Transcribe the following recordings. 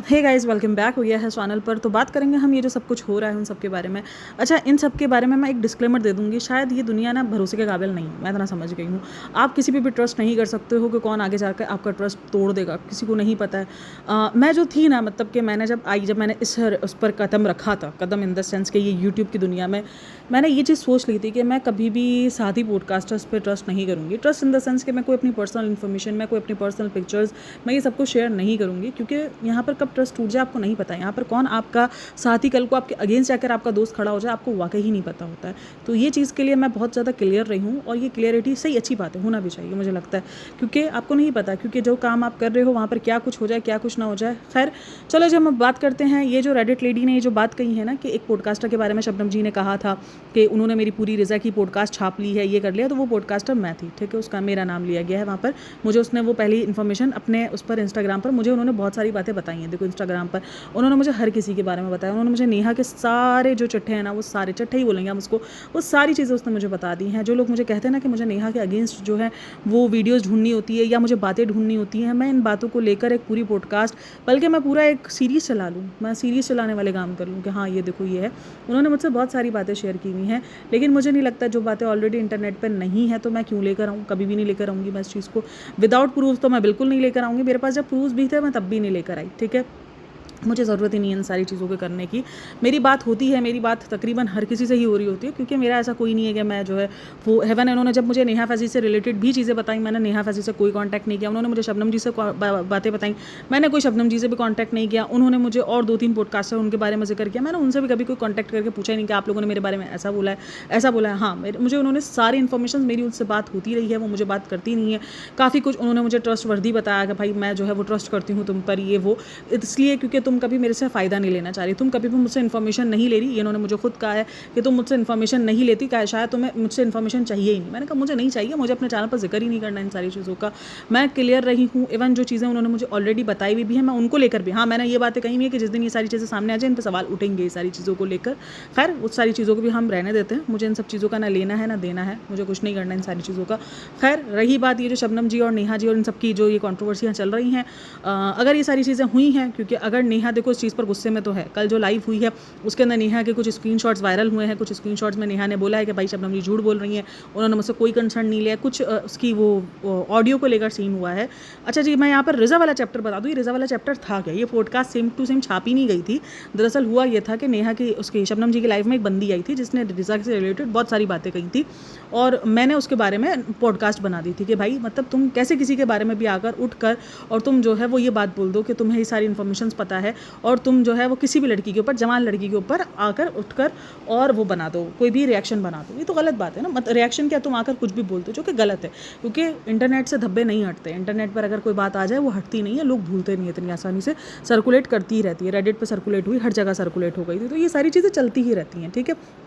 Hey guys, welcome back हो गया है चैनल पर। तो बात करेंगे हम ये जो सब कुछ हो रहा है उन सब के बारे में। अच्छा, इन सब के बारे में मैं एक डिस्क्लेमर दे दूंगी, शायद ये दुनिया ना भरोसे के काबिल नहीं है, मैं इतना समझ गई हूँ। आप किसी पे भी ट्रस्ट नहीं कर सकते हो कि कौन आगे जाकर आपका ट्रस्ट तोड़ देगा, किसी को नहीं पता है। मैं जो थी ना, मतलब कि मैंने जब मैंने उस पर कदम रखा था, कदम इन द सेंस कि ये यूट्यूब की दुनिया में मैंने ये चीज़ सोच ली थी कि मैं कभी भी साथी पॉडकास्टर्स पर ट्रस्ट नहीं करूँगी। ट्रस्ट इन द सेंस कि मैं कोई अपनी पर्सनल इन्फॉर्मेशन, मैं कोई अपनी पर्सनल पिक्चर्स, मैं ये सब कुछ शेयर नहीं करूँगी, क्योंकि यहाँ पर कब ट्रस्ट टूट जाए आपको नहीं पता है। यहाँ पर कौन आपका साथी कल को आपके अगेंस्ट जाकर आपका दोस्त खड़ा हो जाए, आपको वाकई ही नहीं पता होता है। तो ये चीज़ के लिए मैं बहुत ज़्यादा क्लियर रही हूँ, और ये क्लियरिटी सही अच्छी बात है, होना भी चाहिए मुझे लगता है, क्योंकि आपको नहीं पता, क्योंकि जो काम आप कर रहे हो वहाँ पर क्या कुछ हो जाए, क्या कुछ ना हो जाए। खैर चलो, जब हम बात करते हैं, ये जो रेडिट लेडी ने ये जो बात कही है ना कि एक पॉडकास्टर के बारे में शबनम जी ने कहा था कि उन्होंने मेरी पूरी रिजा की पॉडकास्ट छाप ली है, ये कर लिया, तो वो पॉडकास्टर मैं थी, ठीक है। उसका मेरा नाम लिया गया है वहाँ पर। मुझे उसने वो पहली इन्फॉर्मेशन अपने उस पर इंस्टाग्राम पर मुझे उन्होंने बहुत सारी बातें बताई हैं। देखो, इंस्टाग्राम पर उन्होंने मुझे हर किसी के बारे में बताया। उन्होंने मुझे नेहा के सारे जो चिट्ठे हैं ना, वो सारे चिट्ठे ही बोलेंगे हम उसको, वो सारी चीज़ें उसने मुझे बता दी हैं। जो लोग मुझे कहते हैं ना कि मुझे नेहा के अगेंस्ट जो है वो वीडियोज़ ढूंढनी होती है या मुझे बातें ढूंढनी होती हैं, मैं इन बातों को लेकर एक पूरी पॉडकास्ट, बल्कि मैं पूरा एक सीरीज़ चला लूँ, मैं सीरीज़ चलाने वाले काम कर लूँ कि हाँ ये देखो ये है। उन्होंने मुझसे बहुत सारी बातें शेयर की हुई हैं, लेकिन मुझे नहीं लगता, जो बातें ऑलरेडी इंटरनेट पर नहीं है तो मैं क्यों लेकर आऊँ, कभी भी नहीं लेकर आऊँगी मैं इस चीज़ को। विदाउट प्रूफ तो मैं बिल्कुल नहीं लेकर आऊँगी, मेरे पास जब प्रूफ भी थे मैं तब भी नहीं लेकर आई, ठीक है। मुझे ज़रूरत ही नहीं है इन सारी चीज़ों के करने की। मेरी बात होती है, मेरी बात तकरीबन हर किसी से ही हो रही होती है, क्योंकि मेरा ऐसा कोई नहीं है कि मैं जो है वो हेवन। इन्होंने जब मुझे नेहा फैज़ी से रिलेटेड भी चीज़ें बताई, मैंने नेहा फैज़ी से कोई कांटेक्ट नहीं किया। उन्होंने मुझे शबनम जी से बातें बताई, मैंने कोई शबनम जी से भी कांटेक्ट नहीं किया। उन्होंने मुझे और 2-3 पॉडकास्टर उनके बारे में जिक्र किया, मैंने उनसे भी कभी कोई कांटेक्ट करके पूछा ही नहीं कि आप लोगों ने मेरे बारे में ऐसा बोला है, ऐसा बोला है। हाँ, मुझे उन्होंने सारी इन्फॉर्मेशन, मेरी उनसे बात होती रही है, वो मुझे बात करती नहीं है। काफ़ी कुछ उन्होंने मुझे ट्रस्टवर्दी बताया कि भाई मैं जो है वो ट्रस्ट करती हूँ तुम पर, ये वो इसलिए क्योंकि तुम कभी मेरे से फ़ायदा नहीं लेना चाह रही, तुम कभी भी मुझसे इन्फॉर्मेशन नहीं ले रही। ये इन्होंने मुझे खुद कहा है कि तुम मुझसे इन्फॉर्मेशन नहीं लेती, क्या शायद तुम्हें मुझसे इन्फॉर्मेशन चाहिए ही नहीं। मैंने कहा मुझे नहीं चाहिए, मुझे अपने चैनल पर जिक्र ही नहीं करना इन सारी चीज़ों का। मैं क्लियर रही हूँ। इवन जो चीज़ें उन्होंने मुझे ऑलरेडी बताई हुई भी है, मैं उनको लेकर भी, हाँ मैंने ये बातें कही हुई है कि जिस दिन ये सारी चीज़ें सामने आ जाए इन पर सवाल उठेंगे ये सारी चीज़ों को लेकर। खैर उस सारी चीज़ों को भी हम रहने देते हैं, मुझे इन सब चीज़ों का ना लेना है ना देना है, मुझे कुछ नहीं करना इन सारी चीज़ों का। खैर रही बात ये जो शबनम जी और नेहा जी और इन सब की जो ये कॉन्ट्रोवर्सियाँ चल रही हैं, अगर ये सारी चीज़ें हुई हैं, क्योंकि अगर नेहा देखो इस चीज़ पर गुस्से में तो है, कल जो लाइव हुई है उसके अंदर नेहा के कुछ स्क्रीनशॉट्स वायरल हुए हैं। कुछ स्क्रीनशॉट्स में नेहा ने बोला है कि भाई शबनम जी झूठ बोल रही हैं, उन्होंने मुझसे कोई कंसर्न नहीं लिया। कुछ उसकी वो ऑडियो को लेकर सीन हुआ है। अच्छा जी, मैं यहाँ पर रिजा वाला चैप्टर बता दूँ, ये रिजा वाला चैप्टर था क्या, ये पॉडकास्ट सेम टू सेम छापी नहीं गई थी। दरअसल हुआ ये था कि नेहा की उसकी शबनम जी की लाइफ में एक बंदी आई थी जिसने रिजा से रिलेटेड बहुत सारी बातें कही थी, और मैंने उसके बारे में पॉडकास्ट बना दी थी कि भाई मतलब तुम कैसे किसी के बारे में भी आकर उठ कर और तुम जो है वो ये बात बोल दो कि तुम्हें ये सारी इन्फॉर्मेशन पता है, और तुम जो है वो किसी भी लड़की के ऊपर, जवान लड़की के ऊपर आकर उठकर और वो बना दो, कोई भी रिएक्शन बना दो। ये तो गलत बात है ना, मत रिएक्शन क्या, तुम आकर कुछ भी बोलते हो, जो कि गलत है, क्योंकि इंटरनेट से धब्बे नहीं हटते। इंटरनेट पर अगर कोई बात आ जाए वो हटती नहीं है, लोग भूलते नहीं है इतनी आसानी से, सर्कुलेट करती ही रहती है। रेडिट पर सर्कुलेट हुई, हर जगह सर्कुलेट हो गई थी, तो ये सारी चीज़ें चलती ही रहती हैं, ठीक है।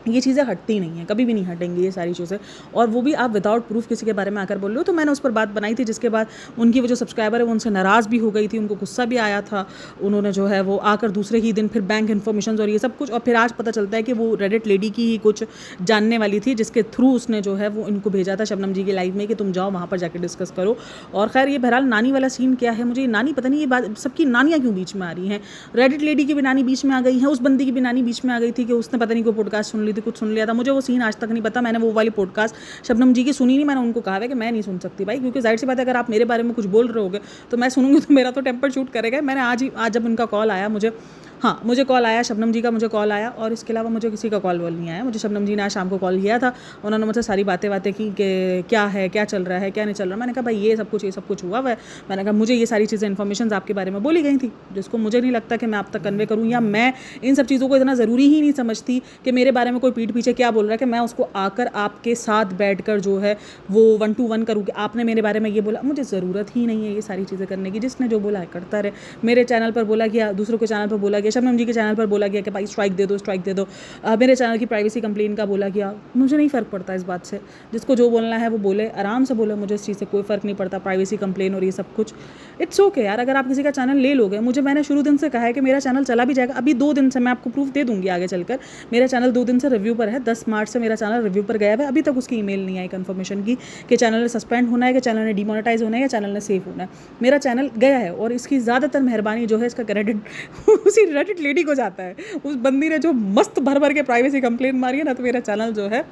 ये चीज़ें हटती नहीं हैं, कभी भी नहीं हटेंगी ये सारी चीज़ें, और वो भी आप विदाउट प्रूफ किसी के बारे में आकर बोल रहे हो। तो मैंने उस पर बात बनाई थी, जिसके बाद उनकी वो जो सब्सक्राइबर है वो उनसे नाराज़ भी हो गई थी, उनको गुस्सा भी आया था। उन्होंने जो है वो आकर दूसरे ही दिन फिर बैंक इन्फॉर्मेशन और ये सब कुछ, और फिर आज पता चलता है कि वो रेडिट लेडी की ही कुछ जानने वाली थी, जिसके थ्रू उसने जो है वो इनको भेजा था शबनम जी की लाइव में कि तुम जाओ वहाँ पर जाकर डिस्कस करो। और खैर ये बहरहाल नानी वाला सीन क्या है, मुझे नानी पता नहीं, ये बात सबकी नानियाँ क्यों बीच में आ रही हैं। रेडिट लेडी की भी नानी बीच में आ गई है, उस बंदी की भी नानी बीच में आ गई थी कि उसने पता नहीं कोई पॉडकास्ट सुन ली थी, कुछ सुन लिया था। मुझे वो सीन आज तक नहीं पता, मैंने वो वाली पॉडकास्ट शबनम जी की सुनी नहीं। मैंने उनको कहा है कि मैं नहीं सुन सकती भाई, क्योंकि जाहिर सी बात है अगर आप मेरे बारे में कुछ बोल रहे होगे तो मैं सुनूंगी तो मेरा तो टेम्पर शूट करेगा। मैंने आज जब उनका कॉल आया मुझे कॉल आया, शबनम जी का मुझे कॉल आया, और इसके अलावा मुझे किसी का कॉल नहीं आया। मुझे शबनम जी ने आज शाम को कॉल किया था, उन्होंने मुझसे सारी बातें की कि क्या है, क्या चल रहा है, क्या नहीं चल रहा। मैंने कहा भाई ये सब कुछ हुआ है। मैंने कहा मुझे ये सारी चीज़ें इन्फॉर्मेशन आपके बारे में बोली गई थी, जिसको मुझे नहीं लगता कि मैं आप तक कन्वे करूँ, या मैं इन सब चीज़ों को इतना ज़रूरी ही नहीं समझती कि मेरे बारे में कोई पीठ पीछे क्या बोल रहा है कि मैं उसको आकर आपके साथ बैठकर जो है वो 1 to 1 करूँ कि आपने मेरे बारे में ये बोला। मुझे ज़रूरत ही नहीं है ये सारी चीज़ें करने की, जिसने जो बोला है करता रहे। मेरे चैनल पर बोला गया, दूसरों के चैनल पर बोला गया, शबनम जी के चैनल पर बोला गया कि भाई स्ट्राइक दे दो, स्ट्राइक दे दो। मेरे चैनल की प्राइवेसी कंप्लेन का बोला गया, मुझे नहीं फ़र्क पड़ता इस बात से। जिसको जो बोलना है वो बोले, आराम से बोले, मुझे इस चीज़ से कोई फ़र्क नहीं पड़ता। प्राइवेसी कंप्लेन और ये सब कुछ इट्स ओके यार। अगर आप किसी का चैनल ले लोगे, मैंने शुरू दिन से कहा है कि मेरा चैनल चला भी जाएगा। अभी 2 दिन से मैं आपको प्रूफ दे दूंगी आगे चलकर। मेरा चैनल 2 दिन से रिव्यू पर है। 10 मार्च से मेरा चैनल रिव्यू पर गया है। अभी तक उसकी ईमेल नहीं आई कन्फर्मेशन की कि चैनल ने सस्पेंड होना है, कि चैनल ने डिमोनेटाइज होना है, या चैनल ने सेफ होना है। मेरा चैनल गया है और इसकी ज़्यादातर मेहरबानी जो है, इसका क्रेडिट उसी रेडिट लेडी को जाता है। उस बंदी ने जो मस्त भर भर के प्राइवेसी कंप्लेन मारी है ना, तो मेरा चैनल जो है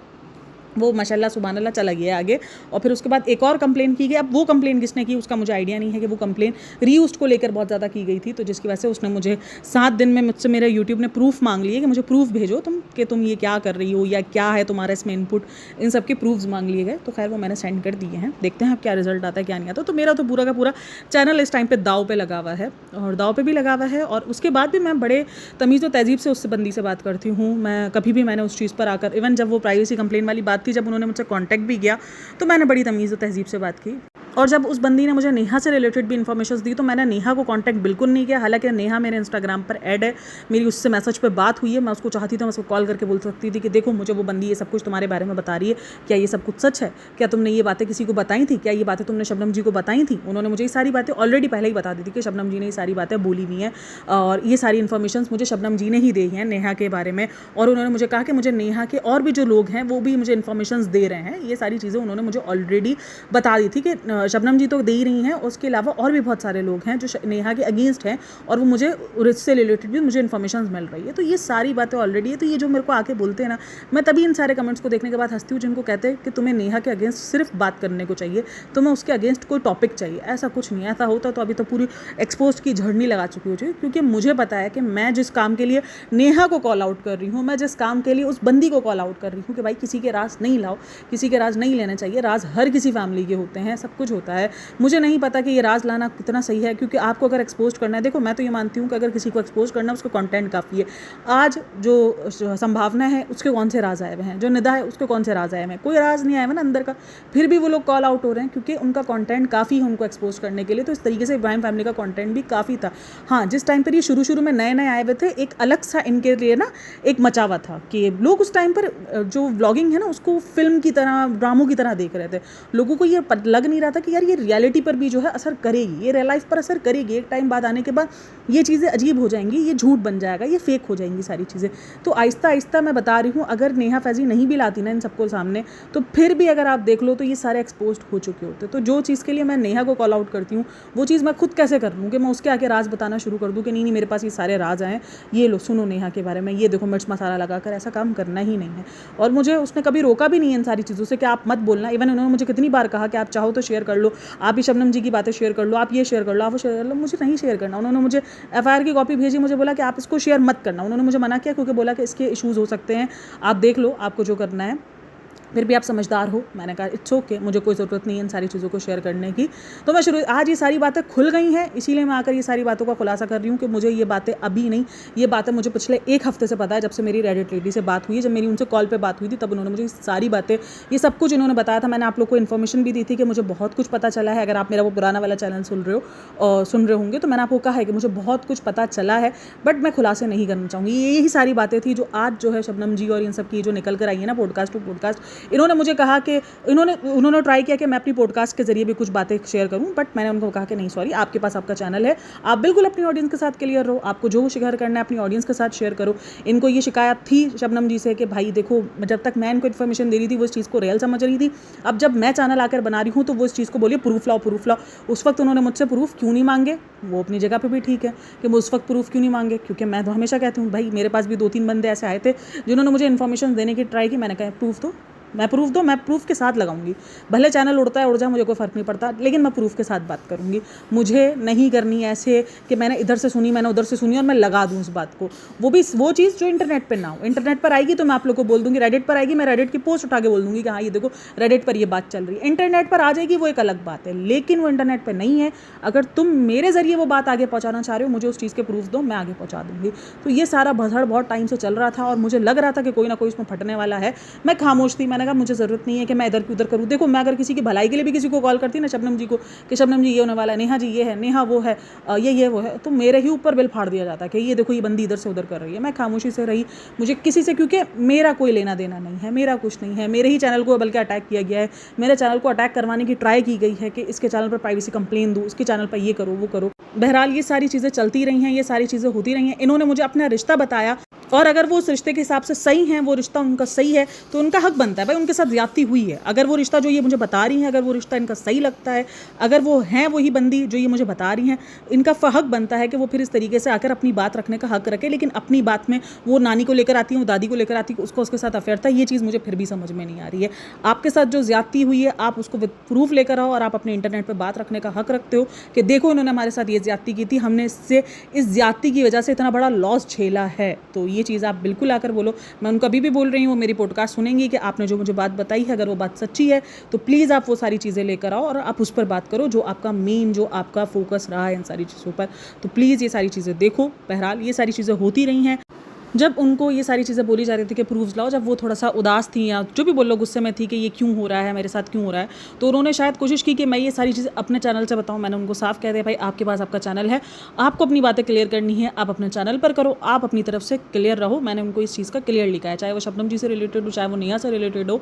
वो माशाल्लाह सुभान अल्लाह चला गया आगे। और फिर उसके बाद एक और कंप्लेन की गई। अब वो कंप्लेन किसने की उसका मुझे आइडिया नहीं है, कि वो कंप्लेन रीयूज़ को लेकर बहुत ज़्यादा की गई थी, तो जिसकी वजह से उसने मुझे 7 दिन में मुझसे मेरे यूट्यूब ने प्रूफ मांग लिए कि मुझे प्रूफ भेजो तुम, कि तुम ये क्या कर रही हो या क्या है तुम्हारा इसमें इनपुट। इन सब के प्रूफ्स मांग लिए गए। तो खैर वो मैंने सेंड कर दिए हैं। देखते हैं अब क्या रिजल्ट आता है, क्या नहीं आता। तो मेरा तो पूरा का पूरा चैनल इस टाइम पर दाव पे लगा हुआ है, और दाव पे भी लगा हुआ है। और उसके बाद भी मैं बड़े तमीज़ और तहजीब से उस बंदी से बात करती हूँ। मैं कभी भी मैंने उस चीज़ पर आकर, इवन जब वो प्राइवेसी कंप्लेन वाली बात थी, जब उन्होंने मुझसे कांटेक्ट भी किया, तो मैंने बड़ी तमीज़ और तहजीब से बात की। और जब उस बंदी ने मुझे नेहा से रिलेटेड भी इन्फॉर्मेशन दी, तो मैंने नेहा को कांटेक्ट बिल्कुल नहीं किया। हालांकि नेहा मेरे इंस्टाग्राम पर ऐड है, मेरी उससे मैसेज पे बात हुई है। मैं उसको चाहती थी, मैं उसको कॉल करके बोल सकती थी कि देखो मुझे वो बंदी ये सब कुछ तुम्हारे बारे में बता रही है, क्या ये सब कुछ सच है? क्या तुमने ये बातें किसी को बताई थी? क्या ये बातें तुमने शबनम जी को बताई थी? उन्होंने मुझे ये सारी बातें ऑलरेडी पहले ही बता दी थी कि शबनम जी ने ये सारी बातें बोली हुई हैं, और ये सारी इन्फॉर्मेशन मुझे शबनम जी ने ही दी हैं नेहा के बारे में। और उन्होंने मुझे कहा कि मुझे नेहा के और भी जो लोग हैं वो भी मुझे इन्फॉर्मेशन दे रहे हैं। ये सारी चीज़ें उन्होंने मुझे ऑलरेडी बता दी थी कि शबनम जी तो दे ही रही हैं, उसके अलावा और भी बहुत सारे लोग हैं जो नेहा के अगेंस्ट हैं, और वो मुझे इससे रिलेटेड भी मुझे इन्फॉर्मेशन मिल रही है। तो ये सारी बातें ऑलरेडी है। तो ये जो मेरे को आके बोलते हैं ना, मैं तभी इन सारे कमेंट्स को देखने के बाद हंसती हूँ, जिनको कहते हैं कि तुम्हें नेहा के अगेंस्ट सिर्फ बात करने को चाहिए, तुम्हें उसके अगेंस्ट कोई टॉपिक चाहिए। ऐसा कुछ नहीं है। ऐसा होता तो अभी तो पूरी एक्सपोज की झड़नी लगा चुकी हो चाहिए, क्योंकि मुझे पता है कि मैं जिस काम के लिए नेहा को कॉल आउट कर रही हूँ, मैं जिस काम के लिए उस बंदी को कॉल आउट कर रही हूँ कि भाई किसी के राज नहीं लाओ, किसी के राज नहीं लेने चाहिए। राज हर किसी फैमिली के होते हैं, सब कुछ होता है। मुझे नहीं पता कि ये राज लाना कितना सही है, क्योंकि आपको अगर एक्सपोज करना है, देखो मैं तो ये मानती हूँ कि अगर किसी को एक्सपोज करना है, उसको कंटेंट काफ़ी है। आज जो संभावना है उसके कौन से राज आए हुए हैं, जो निदा है उसके कौन से राज आए हुए हैं? कोई राज नहीं आया हुआ ना अंदर का। फिर भी वो लोग कॉल आउट हो रहे हैं, क्योंकि उनका कंटेंट काफ़ी है उनको एक्सपोज करने के लिए। तो इस तरीके से इब्राहिम फैमिली का कंटेंट भी काफ़ी था। हाँ, जिस टाइम पर ये शुरू में नए आए हुए थे, एक अलग सा इनके लिए ना एक मचावा था कि लोग उस टाइम पर जो व्लॉगिंग है ना, उसको फिल्म की तरह, ड्रामों की तरह देख रहे थे। लोगों को ये लग नहीं रहा था कि यार ये रियलिटी पर भी जो है असर करेगी, ये रियल लाइफ पर असर करेगी। एक टाइम बाद आने के बाद ये चीज़ें अजीब हो जाएंगी, ये झूठ बन जाएगा, ये फेक हो जाएंगी सारी चीज़ें। तो आहिस्ता आहिस्ता मैं बता रही हूँ, अगर नेहा फैज़ी नहीं भी लाती ना इन सबको सामने, तो फिर भी अगर आप देख लो तो ये सारे एक्सपोज हो चुके होते। तो जो चीज़ के लिए मैं नेहा को कॉल आउट करती हूँ, वो चीज़ मैं खुद कैसे कर लूँ कि मैं उसके आके राज बताना शुरू कर दूँ कि नहीं मेरे पास ये सारे राज आए, ये लो सुनो नेहा के बारे में, ये देखो मिर्च मसाला लगाकर। ऐसा काम करना ही नहीं है। और मुझे उसने कभी रोका भी नहीं है इन सारी चीज़ों से कि आप मत बोलना। इवन उन्होंने मुझे कितनी बार कहा कि आप चाहो तो शेयर कर लो, आप ही शबनम जी की बातें शेयर कर लो, आप ये शेयर कर लो, आप वो शेयर कर लो। मुझे नहीं शेयर करना। उन्होंने मुझे एफआईआर की कॉपी भेजी, मुझे बोला कि आप इसको शेयर मत करना। उन्होंने मुझे मना किया, क्योंकि बोला कि इसके इश्यूज़ हो सकते हैं, आप देख लो आपको जो करना है, फिर भी आप समझदार हो। मैंने कहा इट्स ओके, मुझे कोई ज़रूरत नहीं है इन सारी चीज़ों को शेयर करने की। तो मैं आज ये सारी बातें खुल गई हैं, इसीलिए मैं आकर ये सारी बातों का खुलासा कर रही हूँ कि मुझे ये बातें अभी नहीं, ये बातें मुझे पिछले 1 हफ्ते से पता है, जब से मेरी रेडिट लेडी से बात हुई है। जब मेरी उनसे कॉल पर बात हुई थी, तब उन्होंने मुझे सारी बातें, ये सब कुछ इन्होंने बताया था। मैंने आप लोग को इन्फॉर्मेशन भी दी थी कि मुझे बहुत कुछ पता चला है। अगर आप मेरा वो पुराना वाला चैनल सुन रहे होंगे, तो मैंने आपको कहा है कि मुझे बहुत कुछ पता चला है, बट मैं खुलासे नहीं करना चाहूँगी। यही सारी बातें थी जो आज जो है शबनम जी और इन सब की जो निकल कर आई है ना, पॉडकास्ट टू पॉडकास्ट। इन्होंने मुझे कहा कि उन्होंने ट्राई किया कि मैं अपनी पॉडकास्ट के जरिए भी कुछ बातें शेयर करूं, बट मैंने उनको कहा कि नहीं सॉरी, आपके पास आपका चैनल है, आप बिल्कुल अपनी ऑडियंस के साथ क्लियर रहो, आपको जो शेयर करना है अपनी ऑडियंस के साथ शेयर करो। इनको ये शिकायत थी शबनम जी से कि भाई देखो, जब तक मैं इनको इन्फॉर्मेशन दे रही थी वो इस चीज़ को रियल समझ रही थी, अब जब मैं चैनल आकर बना रही हूँ तो वो इस चीज़ को बोलिए प्रूफ लाओ, प्रूफ लाओ। उस वक्त उन्होंने मुझसे प्रूफ क्यों नहीं मांगे, वो अपनी जगह पर भी ठीक है कि वो उस वक्त प्रूफ क्यों नहीं मांगे, क्योंकि मैं तो हमेशा कहती हूँ भाई, मेरे पास भी 2-3 बंदे ऐसे आए थे जिन्होंने मुझे इन्फॉर्मेशन देने की ट्राई की। मैंने कहा प्रूफ दो, मैं प्रूफ के साथ लगाऊंगी। भले चैनल उड़ जाए, मुझे कोई फ़र्क नहीं पड़ता, लेकिन मैं प्रूफ के साथ बात करूंगी। मुझे नहीं करनी ऐसे कि मैंने इधर से सुनी, मैंने उधर से सुनी और मैं लगा दूं उस बात को। वो चीज़ जो इंटरनेट पर ना हो। इंटरनेट पर आएगी तो मैं आप लोग को बोल दूंगी, रेडिट पर आएगी मैं रेडिट की पोस्ट उठा के बोल दूंगी कि हाँ ये देखो रेडिट पर ये बात चल रही है। इंटरनेट पर आ जाएगी वो एक अलग बात है, लेकिन वो इंटरनेट पर नहीं है। अगर तुम मेरे ज़रिए वो बात आगे पहुँचाना चाह रहे हो, मुझे उस चीज़ के प्रूफ दो, मैं आगे पहुँचा दूंगी। तो ये सारा भसड़ बहुत टाइम से चल रहा था और मुझे लग रहा था कि कोई ना कोई इसमें फटने वाला है। मैं खामोश थी, मैंने मैंने कहा मुझे ज़रूरत नहीं है कि मैं इधर की उधर करूँ। देखो मैं अगर किसी की भलाई के लिए भी किसी को कॉल करती ना शबनम जी को कि शबनम जी ये होने वाला है, नेहा जी ये है, नेहा वो है, ये वो है, तो मेरे ही ऊपर बिल फाड़ दिया जाता है कि ये देखो ये बंदी इधर से उधर कर रही है। मैं खामोशी से रही, मुझे किसी से, क्योंकि मेरा कोई लेना देना नहीं है, मेरा कुछ नहीं है, मेरे ही चैनल को बल्कि अटैक किया गया है, मेरे चैनल को अटैक करवाने की ट्राई की गई है कि इसके चैनल पर प्राइवेसी कंप्लेन दूँ, इसके चैनल पर ये करो वो करो। बहरहाल ये सारी चीज़ें चलती रही हैं, ये सारी चीज़ें होती रही हैं। इन्होंने मुझे अपना रिश्ता बताया और अगर वो उस रिश्ते के हिसाब से सही हैं, वो रिश्ता उनका सही है तो उनका हक बनता है भाई, उनके साथ ज़्यादती हुई है। अगर वो रिश्ता जो ये मुझे बता रही हैं, अगर वो रिश्ता इनका सही लगता है, अगर वो हैं वही बंदी जो ये मुझे बता रही हैं, इनका हक बनता है कि वो फिर इस तरीके से आकर अपनी बात रखने का हक रखे। लेकिन अपनी बात में वो नानी को लेकर आती है, वो दादी को लेकर आती है, उसको उसके साथ अफेयर था, ये चीज़ मुझे फिर भी समझ में नहीं आ रही है। आपके साथ जो ज़्यादती हुई है आप उसको विद प्रूफ लेकर आओ और आप अपने इंटरनेट पर बात रखने का हक रखते हो कि देखो इन्होंने हमारे साथ ये ज़्यादती की थी, हमने इससे इस ज़्यादती की वजह से इतना बड़ा लॉस झेला है। तो ये चीज़ आप बिल्कुल आकर बोलो। मैं उनको अभी भी बोल रही हूँ, वो मेरी पॉडकास्ट सुनेंगी कि आपने जो मुझे बात बताई है अगर वो बात सच्ची है तो प्लीज़ आप वो सारी चीज़ें लेकर आओ और आप उस पर बात करो जो आपका मेन, जो आपका फोकस रहा है इन सारी चीज़ों पर। तो प्लीज़ ये सारी चीज़ें देखो। बहरहाल ये सारी चीज़ें होती रही हैं। जब उनको ये सारी चीज़ें बोली जा रही थी कि प्रूफ्स लाओ, जब वो थोड़ा सा उदास थी या जो भी बोलो गुस्से में थी कि ये क्यों हो रहा है, मेरे साथ क्यों हो रहा है, तो उन्होंने शायद कोशिश की कि मैं ये सारी चीज़ें अपने चैनल से बताऊं। मैंने उनको साफ कह दिया भाई आपके पास आपका चैनल है, आपको अपनी बातें क्लियर करनी है, आप अपने चैनल पर करो, आप अपनी तरफ से क्लियर रहो। मैंने उनको इस चीज़ का क्लियर लिखा है, चाहे वो शबनम जी से रिलेटेड हो, चाहे वो नेहा से रिलेटेड हो।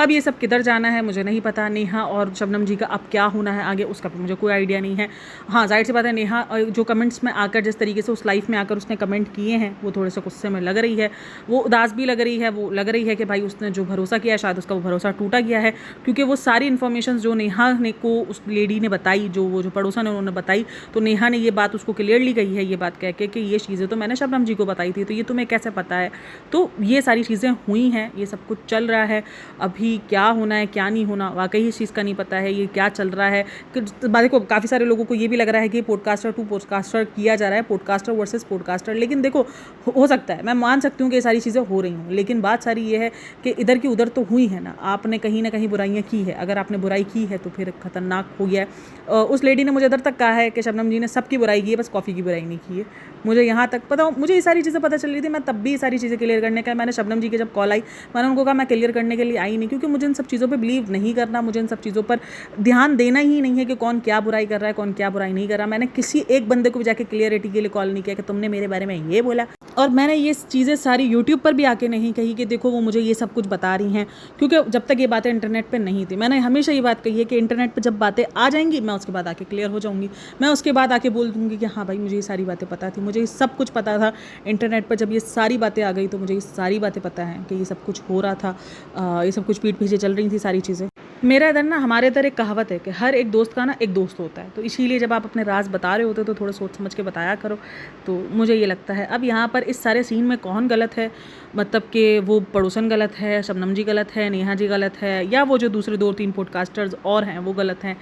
अब ये सब किधर जाना है मुझे नहीं पता। नेहा और शबनम जी का अब क्या होना है आगे, उसका भी मुझे कोई आइडिया नहीं है। हाँ जाहिर सी बात है, नेहा जो कमेंट्स में आकर जिस तरीके से उस लाइफ में आकर उसने कमेंट किए हैं वो थोड़े से गुस्से में लग रही है, वो उदास भी लग रही है। वो लग रही है कि भाई उसने जो भरोसा किया है शायद उसका वो भरोसा टूटा गया है, क्योंकि वो सारी इन्फॉर्मेशन जो नेहा ने को उस लेडी ने बताई, जो वो जो पड़ोसन ने उन्होंने बताई, तो नेहा ने ये बात उसको क्लियरली कही है, ये बात कह के कि ये चीज़ें तो मैंने शबनम जी को बताई थी, तो ये तुम्हें कैसे पता है। तो ये सारी चीज़ें हुई हैं, ये सब कुछ चल रहा है। अभी क्या होना है क्या नहीं होना वाकई इस चीज़ का नहीं पता है, ये क्या चल रहा है। देखो काफ़ी सारे लोगों को ये भी लग रहा है कि पॉडकास्टर टू पॉडकास्टर किया जा रहा है, पॉडकास्टर वर्सेस पॉडकास्टर। लेकिन देखो हो सकता है, मैं मान सकती हूँ कि ये सारी चीज़ें हो रही हूँ, लेकिन बात सारी ये है कि इधर की उधर तो हुई है ना। आपने कहीं ना कहीं बुराइयाँ की है, अगर आपने बुराई की है तो फिर खतरनाक हो गया है। उस लेडी ने मुझे इधर तक कहा है कि शबनम जी ने सबकी बुराई की है, बस कॉफ़ी की बुराई नहीं की है। मुझे यहाँ तक पता, मुझे ये सारी चीज़ें पता चल रही थी, मैं तब भी ये सारी चीज़ें क्लियर करने का, मैंने शबनम जी की जब कॉल आई मैंने उनको कहा मैं क्लियर करने के लिए आई नहीं, क्योंकि मुझे इन सब चीज़ों पे बिलीव नहीं करना, मुझे इन सब चीज़ों पर ध्यान देना ही नहीं है कि कौन क्या बुराई कर रहा है, कौन क्या बुराई नहीं कर रहा। मैंने किसी एक बंदे को भी जाके क्लियरिटी के लिए कॉल नहीं किया कि तुमने मेरे बारे में ये बोला, और मैंने ये चीज़ें सारी यूट्यूब पर भी आके नहीं कही कि देखो वो मुझे ये सब कुछ बता रही हैं, क्योंकि जब तक ये बातें इंटरनेट पे नहीं थी। मैंने हमेशा ये बात कही है कि इंटरनेट पे जब बातें आ जाएंगी मैं उसके बाद आके क्लियर हो जाऊंगी, मैं उसके बाद आके बोल दूंगी कि हाँ भाई मुझे ये सारी बातें पता थी, मुझे ये सब कुछ पता था। इंटरनेट पर जब ये सारी बातें आ गई तो मुझे ये सारी बातें पता हैं कि ये सब कुछ हो रहा था, ये सब कुछ पीठ पीछे चल रही थी सारी चीज़ें। मेरा इधर ना, हमारे इधर एक कहावत है कि हर एक दोस्त का ना एक दोस्त होता है, तो इसीलिए जब आप अपने राज बता रहे होते हो तो थोड़ा सोच समझ के बताया करो। तो मुझे ये लगता है अब यहाँ पर इस सारे सीन में कौन गलत है, मतलब कि वो पड़ोसन गलत है, शबनम जी गलत है, नेहा जी गलत है, या वो जो दूसरे 2-3 पॉडकास्टर्स और हैं वो गलत हैं।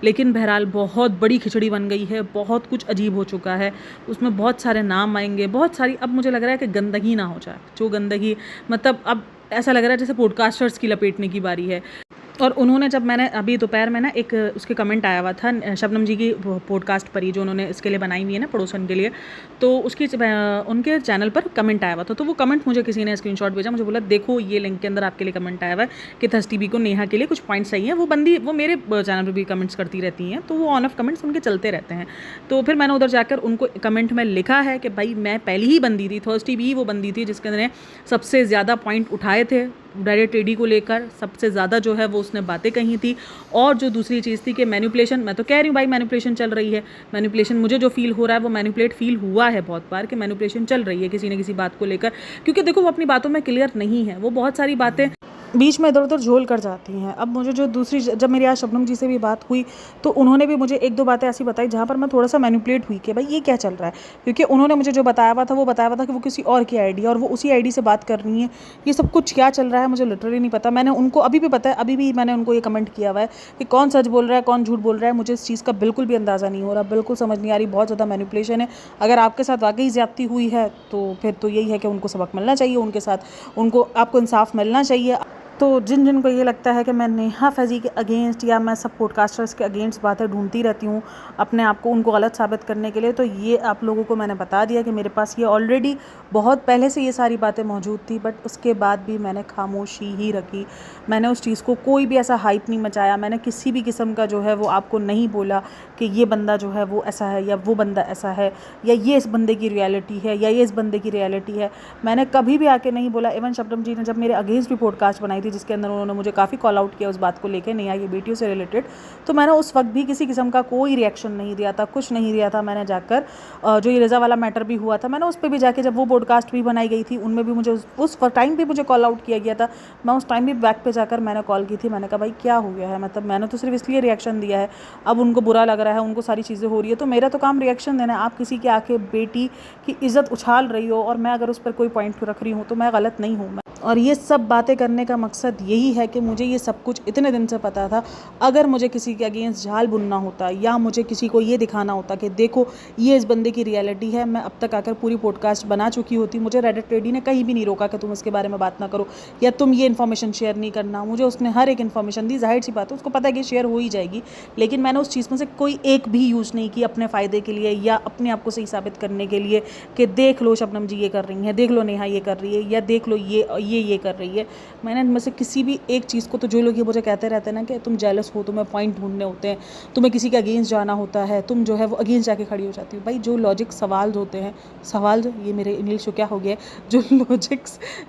लेकिन बहरहाल बहुत बड़ी खिचड़ी बन गई है, बहुत कुछ अजीब हो चुका है, उसमें बहुत सारे नाम आएंगे, बहुत सारी, अब मुझे लग रहा है कि गंदगी ना हो जाए, जो गंदगी मतलब अब ऐसा लग रहा है जैसे पॉडकास्टर्स की लपेटने की बारी है। और उन्होंने जब मैंने अभी दोपहर में ना एक उसके कमेंट आया हुआ था शबनम जी की पॉडकास्ट पर ही, जो उन्होंने इसके लिए बनाई हुई है ना पड़ोसन के लिए, तो उसकी उनके चैनल पर कमेंट आया हुआ था। तो वो कमेंट मुझे किसी ने स्क्रीनशॉट भेजा, मुझे बोला देखो ये लिंक के अंदर आपके लिए कमेंट आया हुआ है कि थर्स टीवी को नेहा के लिए कुछ पॉइंट्स चाहिए। वो बंदी वो मेरे चैनल पर भी कमेंट्स करती रहती हैं, तो वो ऑन ऑफ कमेंट्स उनके चलते रहते हैं। तो फिर मैंने उधर जाकर उनको कमेंट में लिखा है कि भाई मैं पहली ही बंदी थी, थर्स टीवी वो बंदी थी जिसके अंदर सबसे ज़्यादा पॉइंट उठाए थे डायरेक्ट टेडी को लेकर, सबसे ज़्यादा जो है वो उसने बातें कही थी। और जो दूसरी चीज़ थी कि मैनिपुलेशन, मैं तो कह रही हूँ भाई मैनिपुलेशन चल रही है, मैनिपुलेशन मुझे जो फील हो रहा है वो मैनिपुलेट फील हुआ है बहुत बार कि मैनिपुलेशन चल रही है किसी न किसी बात को लेकर, क्योंकि देखो वो अपनी बातों में क्लियर नहीं है, वो बहुत सारी बातें बीच में इधर उधर झोल कर जाती हैं। अब मुझे जो दूसरी, जब मेरी आज शबनम जी से भी बात हुई तो उन्होंने भी मुझे 1-2 बातें ऐसी बताई जहाँ पर मैं थोड़ा सा मैनिपुलेट हुई कि भाई ये क्या चल रहा है, क्योंकि उन्होंने मुझे जो बताया हुआ था वो बताया हुआ था कि वो किसी और की आईडी और वो उसी आईडी से बात कर रही हैं। ये सब कुछ क्या चल रहा है मुझे लिटरली नहीं पता। मैंने उनको अभी भी पता है, अभी भी मैंने उनको ये कमेंट किया हुआ है कि कौन सच बोल रहा है कौन झूठ बोल रहा है, मुझे इस चीज़ का बिल्कुल भी अंदाज़ा नहीं हो रहा, बिल्कुल समझ नहीं आ रही, बहुत ज़्यादा मैनिपुलेशन है। अगर आपके साथ वाकई ज़्यादती हुई है तो फिर तो यही है कि उनको सबक मिलना चाहिए, उनके साथ उनको आपको इंसाफ मिलना चाहिए। तो जिन जिन को ये लगता है कि मैं नेहा फैज़ी के अगेंस्ट या मैं सब पॉडकास्टर्स के अगेंस्ट बातें ढूंढती रहती हूँ अपने आप को उनको गलत साबित करने के लिए, तो ये आप लोगों को मैंने बता दिया कि मेरे पास ये ऑलरेडी बहुत पहले से ये सारी बातें मौजूद थी, बट उसके बाद भी मैंने खामोशी ही रखी। मैंने उस चीज़ को कोई भी ऐसा हाइप नहीं मचाया, मैंने किसी भी किस्म का जो है वो आपको नहीं बोला कि ये बंदा जो है वो ऐसा है या वो बंदा ऐसा है या ये इस बंदे की रियलिटी है या ये इस बंदे की रियलिटी है। मैंने कभी भी आके नहीं बोला। इवन शबनम जी ने जब मेरे अगेंस्ट भी पॉडकास्ट बनाई थी जिसके अंदर उन्होंने मुझे काफ़ी कॉल आउट किया उस बात को लेके, नेहा ये बेटियों से रिलेटेड, तो मैंने उस वक्त भी किसी किस्म का कोई रिएक्शन नहीं दिया था, कुछ नहीं दिया था। मैंने जाकर जो ये रज़ा वाला मैटर भी हुआ था, मैंने उस पर भी जाके, जब वो पॉडकास्ट भी बनाई गई थी उनमें भी मुझे उस टाइम भी मुझे कॉल आउट किया गया था। मैं उस टाइम भी बैक पे जाकर मैंने कॉल की थी, मैंने कहा भाई क्या हो गया है, मतलब मैंने तो सिर्फ इसलिए रिएक्शन दिया है, अब उनको बुरा लग रहा है, उनको सारी चीज़ें हो रही है, तो मेरा तो काम रिएक्शन देना है। आप किसी के आके बेटी की इज़्ज़त उछाल रही हो और मैं अगर उस पर कोई पॉइंट रख रही हूँ तो मैं गलत नहीं हूँ। और ये सब बातें करने का मकसद यही है कि मुझे ये सब कुछ इतने दिन से पता था। अगर मुझे किसी के अगेंस्ट झाल बुनना होता या मुझे किसी को ये दिखाना होता कि देखो ये इस बंदे की रियलिटी है, मैं अब तक आकर पूरी पॉडकास्ट बना चुकी होती। मुझे रेडिट लेडी ने कहीं भी नहीं रोका कि तुम इसके बारे में बात ना करो या तुम ये इन्फॉर्मेशन शेयर नहीं करना। मुझे उसने हर एक इन्फॉर्मेशन दी, जाहिर सी बात है उसको पता है कि शेयर हो ही जाएगी, लेकिन मैंने उस चीज़ में से कोई एक भी यूज़ नहीं की अपने फ़ायदे के लिए या अपने आप को सही साबित करने के लिए कि देख लो शबनम जी ये कर रही हैं, देख लो नेहा ये कर रही है, या देख लो ये कर रही है। मैंने इनमें से किसी भी एक चीज़ को, तो जो लोग ये मुझे कहते रहते हैं ना कि तुम जेलस हो, तुम्हें पॉइंट ढूंढने होते हैं, तुम्हें किसी के अगेंस्ट जाना होता है, तुम जो है वो अगेंस्ट जाके खड़ी हो जाती हो। भाई जो लॉजिक सवाल होते हैं, सवाल जो ये मेरे इंग्लिश को क्या हो गया है,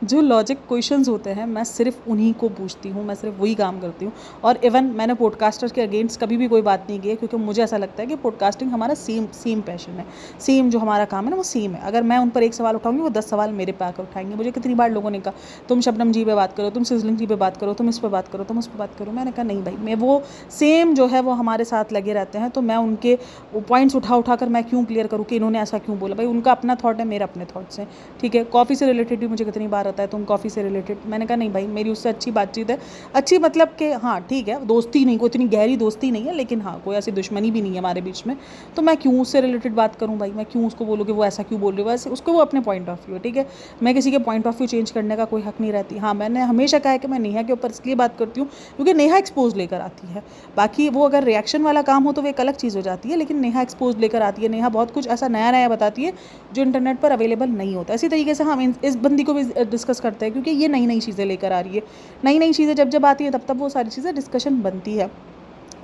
जो लॉजिक क्वेश्चंस होते हैं मैं सिर्फ उन्हीं को पूछती हूँ, मैं सिर्फ वही काम करती हूँ। और इवन मैंने पॉडकास्टर्स के अगेंस्ट कभी भी कोई बात नहीं की है, क्योंकि मुझे ऐसा लगता है कि पॉडकास्टिंग हमारा सेम पैशन है, सेम जो हमारा काम है ना वो सेम है। अगर मैं उन पर एक सवाल उठाऊंगी वो 10 सवाल मेरे पे आकर उठाएंगे। मुझे कितनी बार लोगों ने कहा तुम शबनम जी पे बात करो, तुम सिजलिंग जी पे बात करो, तुम इस पे बात करो, तुम उस पे बात करो। मैंने कहा नहीं भाई, मैं वो सेम जो है वो हमारे साथ लगे रहते हैं, तो मैं उनके पॉइंट्स उठा कर मैं क्यों क्लियर करूँ कि इन्होंने ऐसा क्यों बोला। भाई उनका अपना थॉट है, मेरा अपने थॉट्स हैं, ठीक है। कॉफ़ी से रिलेटेड भी मुझे कितनी बार आता है तुम कॉफ़ी से रिलेटेड, मैंने कहा नहीं भाई मेरी उससे अच्छी बातचीत है, अच्छी मतलब कि हाँ ठीक है दोस्ती नहीं, कोई इतनी गहरी दोस्ती नहीं है, लेकिन हाँ कोई ऐसी दुश्मनी भी नहीं है हमारे बीच में, तो मैं क्यों उससे रिलेटेड बात करूँ भाई, मैं क्यों उसको बोलूँ कि वो ऐसा क्यों बोल रही है, वैसे उसको वो अपने पॉइंट ऑफ व्यू है, ठीक है। मैं किसी के पॉइंट ऑफ व्यू चेंज करने का कोई हक नहीं रहती। हाँ मैंने हमेशा कहा है कि मैं नेहा के ऊपर इसलिए बात करती हूँ क्योंकि नेहा एक्सपोज लेकर आती है। बाकी वो अगर रिएक्शन वाला काम हो तो वो एक अलग चीज़ हो जाती है, लेकिन नेहा एक्सपोज लेकर आती है, नेहा बहुत कुछ ऐसा नया नया बताती है जो इंटरनेट पर अवेलेबल नहीं होता। इसी तरीके से हम इस बंदी को भी डिस्कस करते हैं क्योंकि ये नई नई चीज़ें लेकर आ रही है, नई नई चीज़ें जब आती है तब वो सारी चीज़ें डिस्कशन बनती है।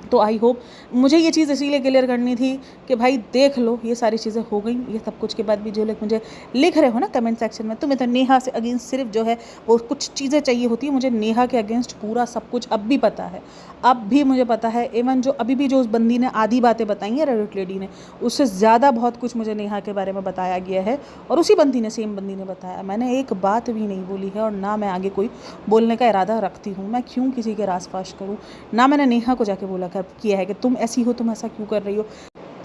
तो आई होप, मुझे ये चीज़ इसीलिए क्लियर करनी थी कि भाई देख लो ये सारी चीज़ें हो गई। ये सब कुछ के बाद भी जो लोग मुझे लिख रहे हो ना कमेंट सेक्शन में, तुम्हें तो नेहा से अगेंस्ट सिर्फ जो है वो कुछ चीज़ें चाहिए होती है, मुझे नेहा के अगेंस्ट पूरा सब कुछ अब भी पता है, अब भी मुझे पता है। इवन जो अभी भी जो उस बंदी ने आधी बातें बताई हैं रेडिट लेडी ने, उससे ज़्यादा बहुत कुछ मुझे नेहा के बारे में बताया गया है और उसी बंदी ने, सेम बंदी ने बताया। मैंने एक बात भी नहीं बोली है और ना मैं आगे कोई बोलने का इरादा रखती हूँ। मैं क्यों किसी के रास पाश करूँ, ना मैंने नेहा को जाके बोला किया है कि तुम ऐसी हो, तुम ऐसा क्यों कर रही हो।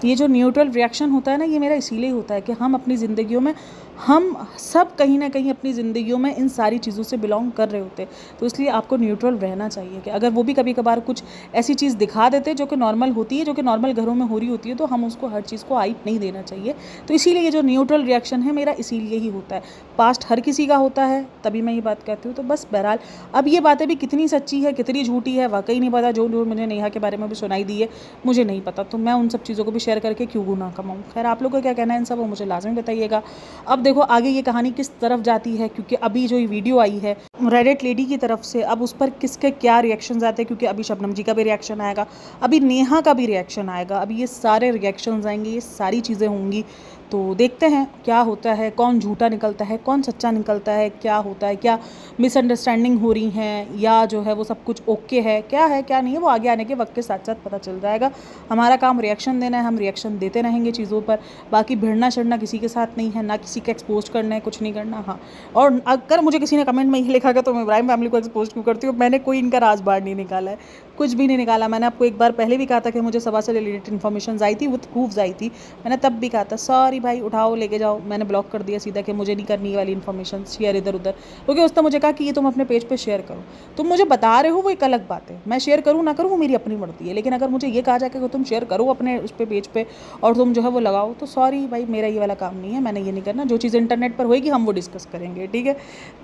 ये जो न्यूट्रल रिएक्शन होता है ना, ये मेरा इसीलिए होता है कि हम अपनी ज़िंदगियों में, हम सब कहीं ना कहीं अपनी ज़िंदगियों में इन सारी चीज़ों से बिलोंग कर रहे होते, तो इसलिए आपको न्यूट्रल रहना चाहिए कि अगर वो भी कभी कभार कुछ ऐसी चीज़ दिखा देते जो कि नॉर्मल होती है, जो कि नॉर्मल घरों में हो रही होती है, तो हम उसको हर चीज़ को हाइप नहीं देना चाहिए। तो इसीलिए ये जो न्यूट्रल रिएक्शन है मेरा इसीलिए ही होता है। पास्ट हर किसी का होता है, तभी मैं ये बात कहती हूँ। तो बस बहरहाल अब ये बातें भी कितनी सच्ची है कितनी झूठी है वाकई नहीं पता। जो मुझे नेहा के बारे में भी सुनाई दी है मुझे नहीं पता, तो मैं उन सब चीज़ों को भी शेयर करके क्यों गुनाह कमाऊँ। खैर आप लोगों का क्या कहना है इन सब, वो मुझे लाजमी बताइएगा। अब देखो आगे ये कहानी किस तरफ जाती है, क्योंकि अभी जो ये वीडियो आई है रेडिट लेडी की तरफ से, अब उस पर किसके क्या रिएक्शंस आते हैं, क्योंकि अभी शबनम जी का भी रिएक्शन आएगा, अभी नेहा का भी रिएक्शन आएगा, अभी ये सारे रिएक्शंस आएंगे, ये सारी चीज़ें होंगी। तो देखते हैं क्या होता है, कौन झूठा निकलता है कौन सच्चा निकलता है, क्या होता है, क्या मिसअंडरस्टैंडिंग हो रही हैं या जो है वो सब कुछ ओके है, क्या नहीं है, वो आगे आने के वक्त के साथ साथ पता चल जाएगा। हमारा काम रिएक्शन देना है, हम रिएक्शन देते रहेंगे चीज़ों पर, बाकी भिड़ना चढ़ना किसी के साथ नहीं है, ना किसी का एक्सपोज करना है, कुछ नहीं करना। हाँ, और अगर मुझे किसी ने कमेंट में ही लिखा कि तुम इब्राहिम फैमिली को एक्सपोज क्यों करती हो, मैंने कोई इनका राज बाहर नहीं निकाला है, कुछ भी नहीं निकाला। मैंने आपको एक बार पहले भी कहा था कि मुझे सभा से रिलेटेड इन्फॉर्मेशन आई थी, विथ प्रूफ्स आई थी। मैंने तब भी कहा था सॉरी भाई, उठाओ लेके जाओ। मैंने ब्लॉक कर दिया सीधा कि मुझे नहीं करनी ये वाली इन्फॉर्मेशन शेयर इधर उधर, क्योंकि उसने मुझे कहा कि ये तुम अपने पेज पे शेयर करो। तुम मुझे बता रहे हो वो एक अलग बात है, मैं शेयर करूँ ना करूँ वो मेरी अपनी मर्जी है, लेकिन अगर मुझे ये कहा जाए कि तुम शेयर करो अपने उस पे पेज पे और तुम जो है वो लगाओ, तो सॉरी भाई, मेरा ये वाला काम नहीं है, मैंने ये नहीं करना। जो चीज़ इंटरनेट पर होएगी हम वो डिस्कस करेंगे, ठीक है।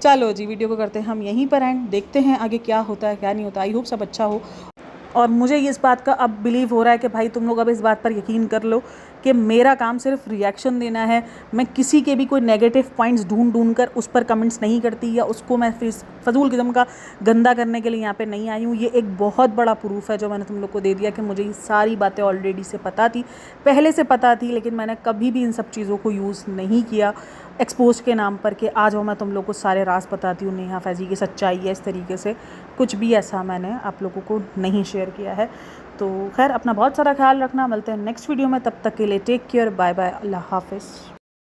चलो जी, वीडियो को करते हैं हम यहीं पर एंड, देखते हैं आगे क्या होता है क्या नहीं होता। आई होप सब अच्छा हो। और मुझे इस बात का अब बिलीव हो रहा है कि भाई तुम लोग अब इस बात पर यकीन कर लो कि मेरा काम सिर्फ रिएक्शन देना है। मैं किसी के भी कोई नेगेटिव पॉइंट्स ढूंढ कर उस पर कमेंट्स नहीं करती, या उसको मैं फिर फजूल किस्म का गंदा करने के लिए यहाँ पे नहीं आई हूँ। ये एक बहुत बड़ा प्रूफ है जो मैंने तुम लोग को दे दिया कि मुझे ये सारी बातें ऑलरेडी से पता थी, पहले से पता थी, लेकिन मैंने कभी भी इन सब चीज़ों को यूज़ नहीं किया एक्सपोज के नाम पर कि आज वो मैं तुम लोग को सारे राज बताती हूँ, नेहा फैज़ी की सच्चाई है। इस तरीके से कुछ भी ऐसा मैंने आप लोगों को नहीं शेयर किया है। तो खैर, अपना बहुत सारा ख्याल रखना, मिलते हैं नेक्स्ट वीडियो में, तब तक के लिए टेक केयर, बाय बाय, अल्लाह हाफिज़।